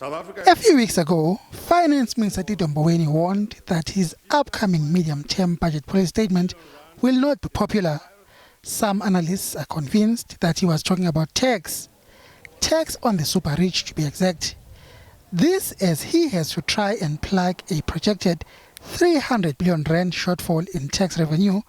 A few weeks ago, Finance Minister Tito Mboweni warned that his upcoming medium-term budget policy statement will not be popular. Some analysts are convinced that he was talking about tax on the super rich to be exact. This as he has to try and plug a projected 300 billion rand shortfall in tax revenue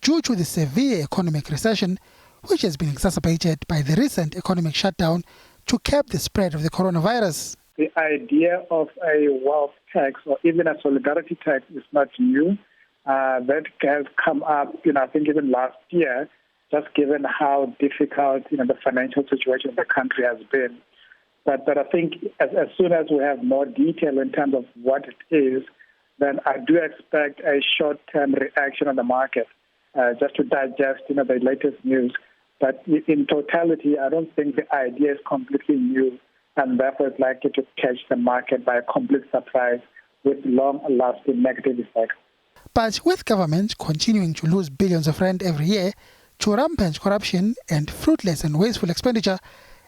due to the severe economic recession, which has been exacerbated by the recent economic shutdown to cap the spread of the coronavirus. The idea of a wealth tax or even a solidarity tax is not new. That has come up, I think even last year, just given how difficult, the financial situation of the country has been. But I think as soon as we have more detail in terms of what it is, then I do expect a short-term reaction on the market, just to digest, the latest news. But in totality, I don't think the idea is completely new, and therefore it's likely to catch the market by a complete surprise with long-lasting negative effects. But with government continuing to lose billions of rand every year to rampant corruption and fruitless and wasteful expenditure,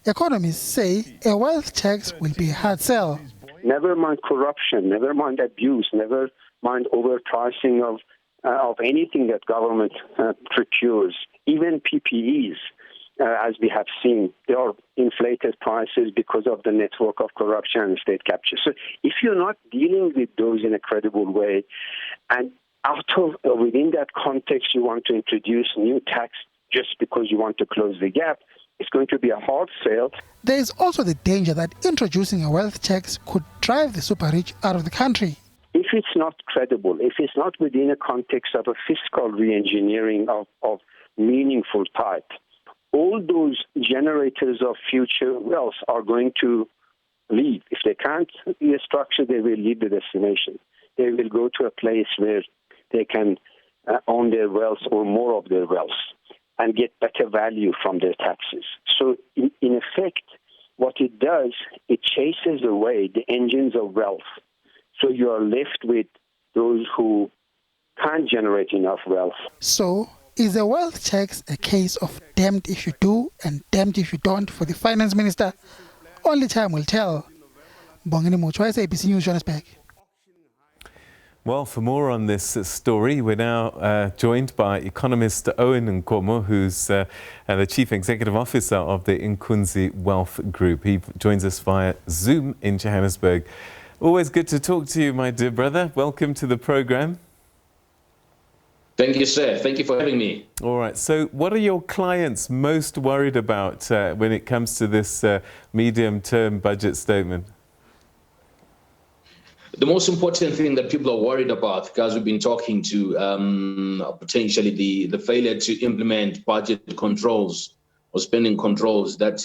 economists say a wealth tax will be a hard sell. Never mind corruption, never mind abuse, never mind overpricing of anything that government procures. Even PPEs, as we have seen, there are inflated prices because of the network of corruption and state capture. So if you're not dealing with those in a credible way, and within that context you want to introduce new tax just because you want to close the gap, it's going to be a hard sell. There is also the danger that introducing a wealth tax could drive the super rich out of the country. If it's not credible, if it's not within a context of a fiscal re-engineering of meaningful type, all those generators of future wealth are going to leave. If they can't be a structure, they will leave the destination. They will go to a place where they can own their wealth or more of their wealth and get better value from their taxes. So in effect, what it does, it chases away the engines of wealth. So you are left with those who can't generate enough wealth. So is a wealth tax a case of damned if you do and damned if you don't for the finance minister? Only time will tell. Bongani Muchwa, SABC News, Johannesburg. Well, for more on this story, we're now joined by economist Owen Nkomo, who's the Chief Executive Officer of the Inkunzi Wealth Group. He joins us via Zoom in Johannesburg. Always good to talk to you, my dear brother. Welcome to the program. Thank you, sir. Thank you for having me. All right. So what are your clients most worried about when it comes to this medium-term budget statement? The most important thing that people are worried about, because we've been talking to potentially the failure to implement budget controls or spending controls that,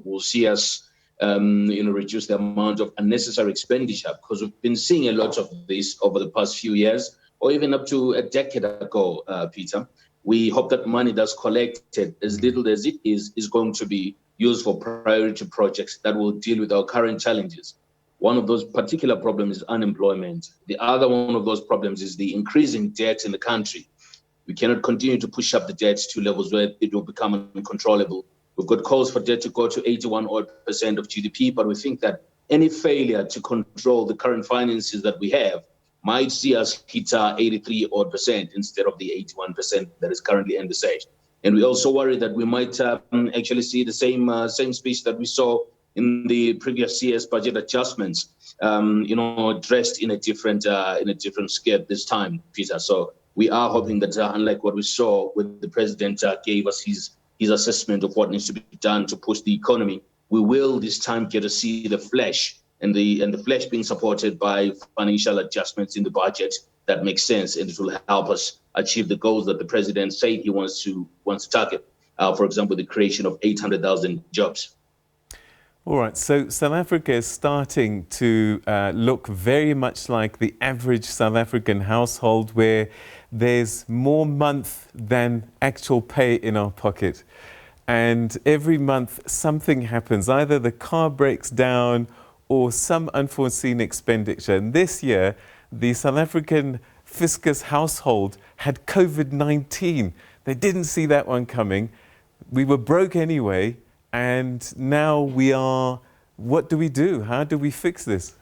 will see us, reduce the amount of unnecessary expenditure, because we've been seeing a lot of this over the past few years, or even up to a decade ago, Peter. We hope that money that's collected, as little as it is going to be used for priority projects that will deal with our current challenges. One of those particular problems is unemployment. The other one of those problems is the increasing debt in the country. We cannot continue to push up the debt to levels where it will become uncontrollable. We've got calls for debt to go to 81% of GDP, but we think that any failure to control the current finances that we have might see us hit 83% instead of the 81% that is currently envisaged. And we also worry that we might actually see the same speech that we saw in the previous year's budget adjustments, addressed in a different scale this time, Peter. So we are hoping that unlike what we saw when the president gave us his assessment of what needs to be done to push the economy, we will this time get to see the flesh, and the flesh being supported by financial adjustments in the budget that makes sense, and it will help us achieve the goals that the president said he wants to target. For example, the creation of 800,000 jobs. All right, so South Africa is starting to look very much like the average South African household, where there's more month than actual pay in our pocket. And every month something happens, either the car breaks down or some unforeseen expenditure. And this year, the South African fiscus household had COVID-19. They didn't see that one coming. We were broke anyway. And now we are What do we do? How do we fix this?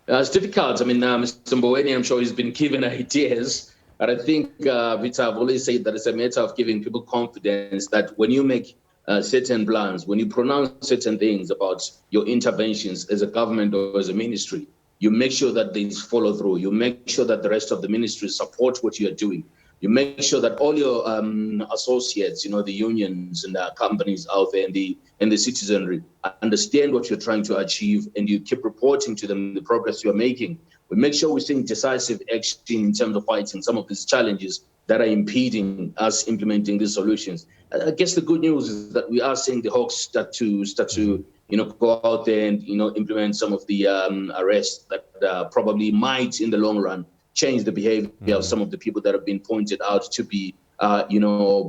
It's difficult. I mean, Mr. Mboweni, I'm sure he's been given ideas, but I think, Vita, I've always said that it's a matter of giving people confidence that when you make certain plans, when you pronounce certain things about your interventions as a government or as a ministry, you make sure that there's follow through. You make sure that the rest of the ministry support what you are doing. You make sure that all your associates, the unions and the companies out there and the citizenry understand what you're trying to achieve, and you keep reporting to them the progress you're making. We make sure we're seeing decisive action in terms of fighting some of these challenges that are impeding us implementing these solutions. I guess the good news is that we are seeing the hawks start to go out there and implement some of the arrests that probably might in the long run change the behavior of some of the people that have been pointed out to be,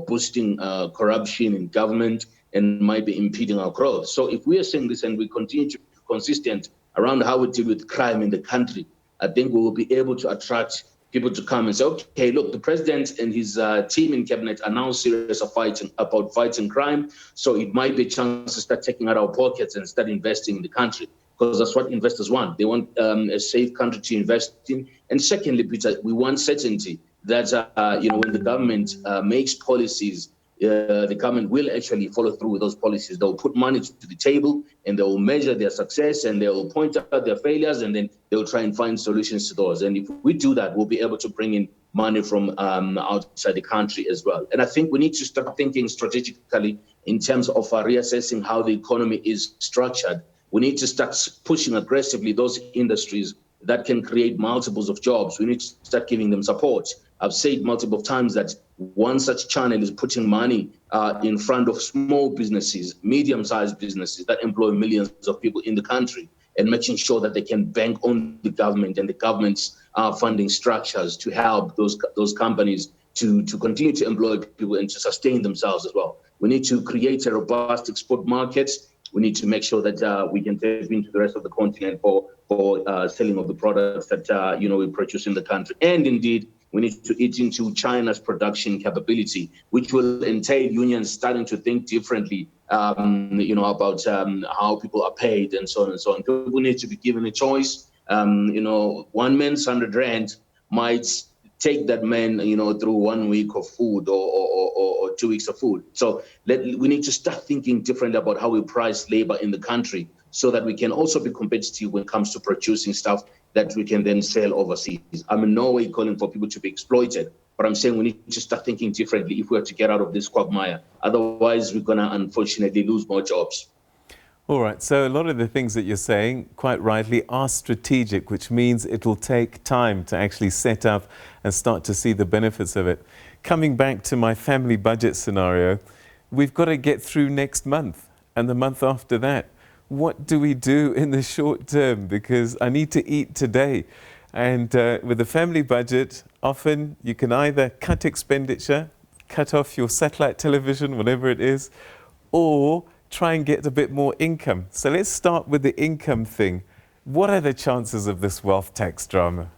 boosting corruption in government and might be impeding our growth. So if we are saying this and we continue to be consistent around how we deal with crime in the country, I think we will be able to attract people to come and say, okay, look, the president and his team in cabinet are now serious about fighting crime. So it might be a chance to start taking out our pockets and start investing in the country, because that's what investors want. They want a safe country to invest in. And secondly, Peter, we want certainty that, when the government makes policies, the government will actually follow through with those policies. They'll put money to the table and they'll measure their success and they'll point out their failures, and then they'll try and find solutions to those. And if we do that, we'll be able to bring in money from outside the country as well. And I think we need to start thinking strategically in terms of reassessing how the economy is structured. We need to start pushing aggressively those industries that can create multiples of jobs. We need to start giving them support. I've said multiple times that one such channel is putting money in front of small businesses, medium-sized businesses that employ millions of people in the country, and making sure that they can bank on the government and the government's funding structures to help those companies to continue to employ people and to sustain themselves as well. We need to create a robust export market. We need to make sure that we can tap into the rest of the continent for selling of the products that we produce in the country. And indeed, we need to eat into China's production capability, which will entail unions starting to think differently, about how people are paid and so on and so on. People need to be given a choice. One man's 100 rand might take that man, through 1 week of food or 2 weeks of food. So we need to start thinking differently about how we price labor in the country, so that we can also be competitive when it comes to producing stuff that we can then sell overseas. I'm in no way calling for people to be exploited, but I'm saying we need to start thinking differently if we are to get out of this quagmire. Otherwise, we're going to unfortunately lose more jobs. All right, so a lot of the things that you're saying, quite rightly, are strategic, which means it'll take time to actually set up and start to see the benefits of it. Coming back to my family budget scenario, we've got to get through next month and the month after that. What do we do in the short term? Because I need to eat today. And with a family budget, often you can either cut expenditure, cut off your satellite television, whatever it is, or try and get a bit more income. So let's start with the income thing. What are the chances of this wealth tax drama?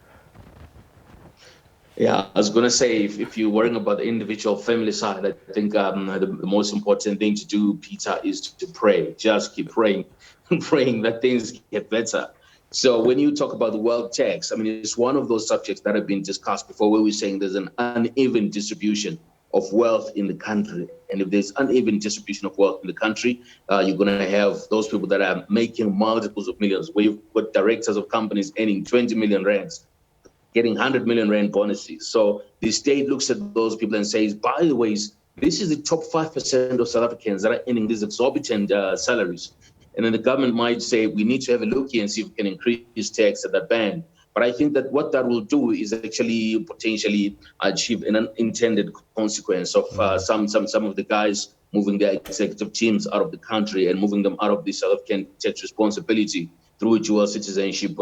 Yeah, I was going to say, if you're worrying about the individual family side, I think the most important thing to do, Peter, is to pray. Just keep praying, praying that things get better. So when you talk about the wealth tax, I mean, it's one of those subjects that have been discussed before, where we're saying there's an uneven distribution of wealth in the country. And if there's uneven distribution of wealth in the country, you're going to have those people that are making multiples of millions. We've got directors of companies earning 20 million rands, getting 100 million rand bonuses. So the state looks at those people and says, by the way, this is the top 5% of South Africans that are earning these exorbitant salaries. And then the government might say, we need to have a look here and see if we can increase tax at that band. But I think that what that will do is actually potentially achieve an unintended consequence of some of the guys moving their executive teams out of the country and moving them out of the South African tax responsibility through dual citizenship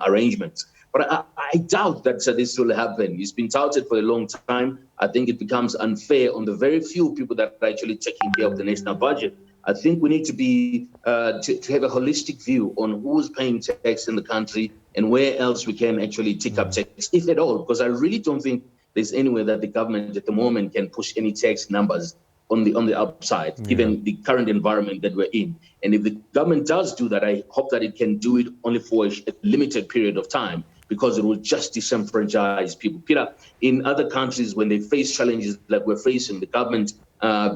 arrangements. But I doubt that this will happen. It's been touted for a long time. I think it becomes unfair on the very few people that are actually taking care of the national budget. I think we need to be to have a holistic view on who's paying tax in the country and where else we can actually take up tax, if at all, because I really don't think there's anywhere that the government at the moment can push any tax numbers on the upside, given the current environment that we're in. And if the government does do that, I hope that it can do it only for a limited period of time, because it will just disenfranchise people. Peter, in other countries, when they face challenges like we're facing, the government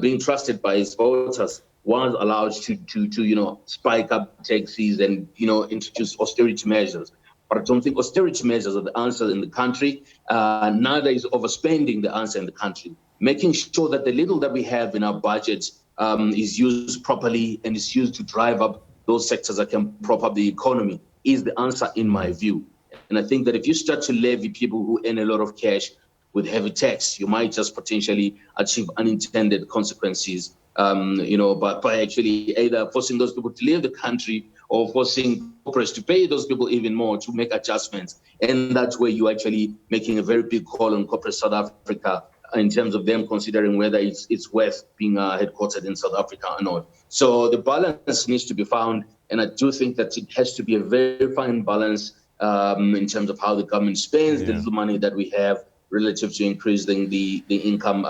being trusted by its voters was allowed to spike up taxes and introduce austerity measures. But I don't think austerity measures are the answer in the country. Neither is overspending the answer in the country. Making sure that the little that we have in our budget is used properly and is used to drive up those sectors that can prop up the economy is the answer in my view. And I think that if you start to levy people who earn a lot of cash with heavy tax, you might just potentially achieve unintended consequences, by actually either forcing those people to leave the country or forcing corporates to pay those people even more to make adjustments. And that's where you're actually making a very big call on corporate South Africa in terms of them considering whether it's worth being headquartered in South Africa or not. So the balance needs to be found, and I do think that it has to be a very fine balance in terms of how the government spends the little money that we have relative to increasing the income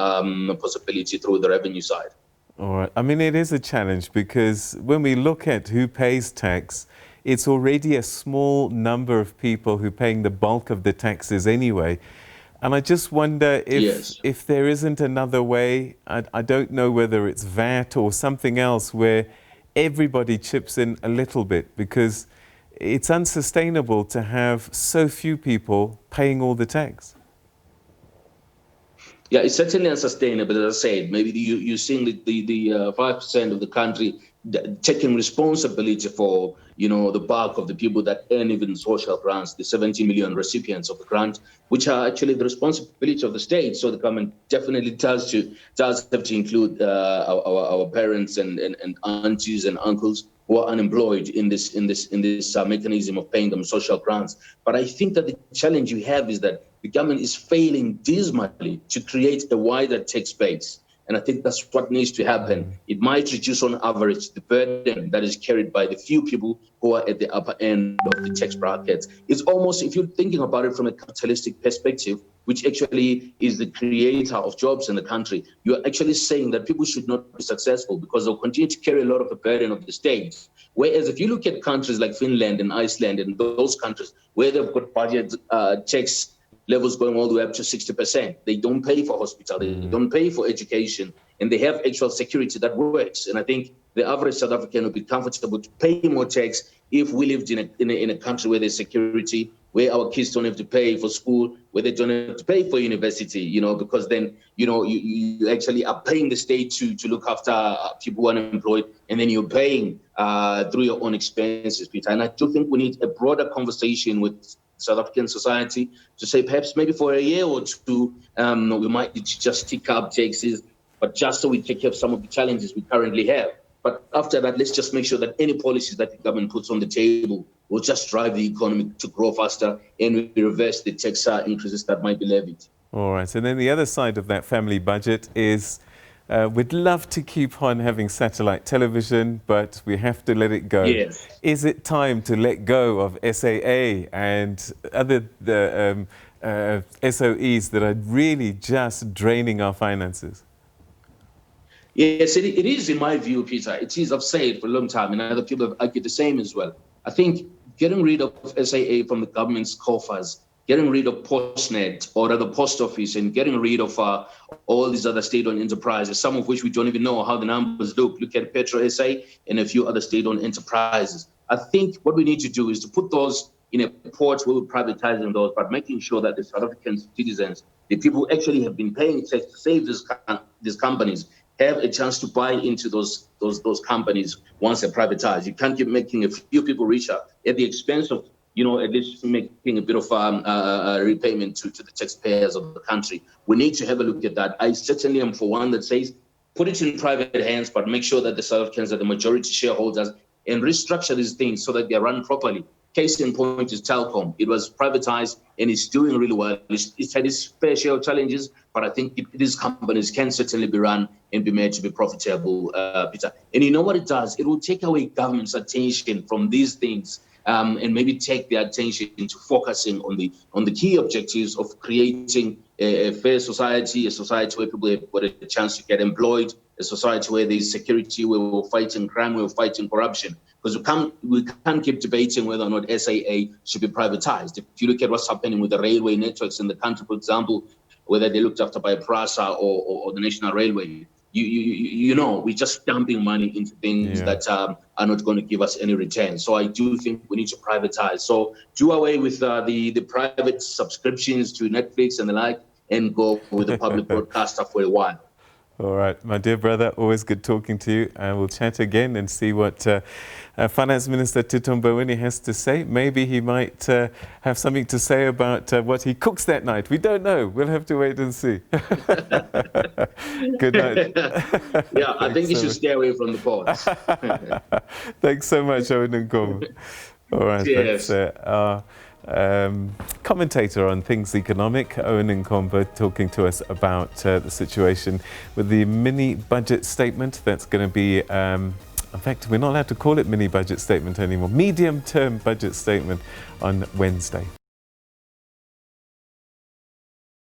possibility through the revenue side. All right. I mean, it is a challenge because when we look at who pays tax, it's already a small number of people who are paying the bulk of the taxes anyway. And I just wonder if there isn't another way, I don't know whether it's VAT or something else, where everybody chips in a little bit, because it's unsustainable to have so few people paying all the tax. Yeah, it's certainly unsustainable, as I said. Maybe you're seeing the 5% of the country taking responsibility for, the bulk of the people that earn even social grants, the 70 million recipients of the grant, which are actually the responsibility of the state. So the government definitely does have to include our parents and aunties and uncles who are unemployed in this mechanism of paying them social grants. But I think that the challenge we have is that the government is failing dismally to create a wider tax base. And I think that's what needs to happen. It might reduce on average the burden that is carried by the few people who are at the upper end of the tax brackets. It's almost, if you're thinking about it from a capitalistic perspective, which actually is the creator of jobs in the country, you're actually saying that people should not be successful because they'll continue to carry a lot of the burden of the state. Whereas if you look at countries like Finland and Iceland and those countries where they've got budget tax levels going all the way up to 60%. They don't pay for hospital, they don't pay for education, and they have actual security that works. And I think the average South African would be comfortable to pay more tax if we lived in a country where there's security, where our kids don't have to pay for school, where they don't have to pay for university, because then, you actually are paying the state to look after people who are unemployed, and then you're paying through your own expenses, Peter. And I do think we need a broader conversation with South African society to say perhaps maybe for a year or two, we might need to just tick up taxes, but just so we take care of some of the challenges we currently have. But after that, let's just make sure that any policies that the government puts on the table will just drive the economy to grow faster, and we reverse the tax increases that might be levied. All right. And then the other side of that family budget is we'd love to keep on having satellite television, but we have to let it go. Yes. Is it time to let go of SAA and other SOEs that are really just draining our finances? Yes, it is, in my view, Peter. It is. I've said it for a long time, and other people have argued the same as well. I think getting rid of SAA from the government's coffers, getting rid of Postnet or the post office, and getting rid of all these other state-owned enterprises, some of which we don't even know how the numbers look. Look at Petro SA and a few other state-owned enterprises. I think what we need to do is to put those in a port where we're privatizing those, but making sure that the South African citizens, the people who actually have been paying tax to save these companies, have a chance to buy into those companies once they're privatized. You can't keep making a few people richer at the expense of, at least making a bit of repayment to the taxpayers of the country. We need to have a look at that. I certainly am for one that says, put it in private hands, but make sure that the South Africans are the majority shareholders and restructure these things so that they're run properly. Case in point is Telkom. It was privatized and it's doing really well. It's had its fair share of challenges, but I think these companies can certainly be run and be made to be profitable, Peter. And you know what it does? It will take away government's attention from these things and maybe take their attention into focusing on the key objectives of creating a fair society, a society where people have got a chance to get employed, a society where there's security, where we're fighting crime, we're fighting corruption. Because we can't keep debating whether or not SAA should be privatized. If you look at what's happening with the railway networks in the country, for example, whether they're looked after by PRASA or the National Railway, you know, we're just dumping money into things that are not going to give us any return. So I do think we need to privatize. So do away with the private subscriptions to Netflix and the like, and go with the public broadcaster for a while. All right, my dear brother, always good talking to you. And we'll chat again and see what Finance Minister Tito Mboweni has to say. Maybe he might have something to say about what he cooks that night. We don't know. We'll have to wait and see. Good night. Yeah, I think you should stay away from the ports. Thanks so much, Owen Nkomo. All right, Cheers. That's commentator on things economic, Owen Nkomo, talking to us about the situation with the mini budget statement that's going to be, in fact, we're not allowed to call it mini budget statement anymore, medium-term budget statement on Wednesday.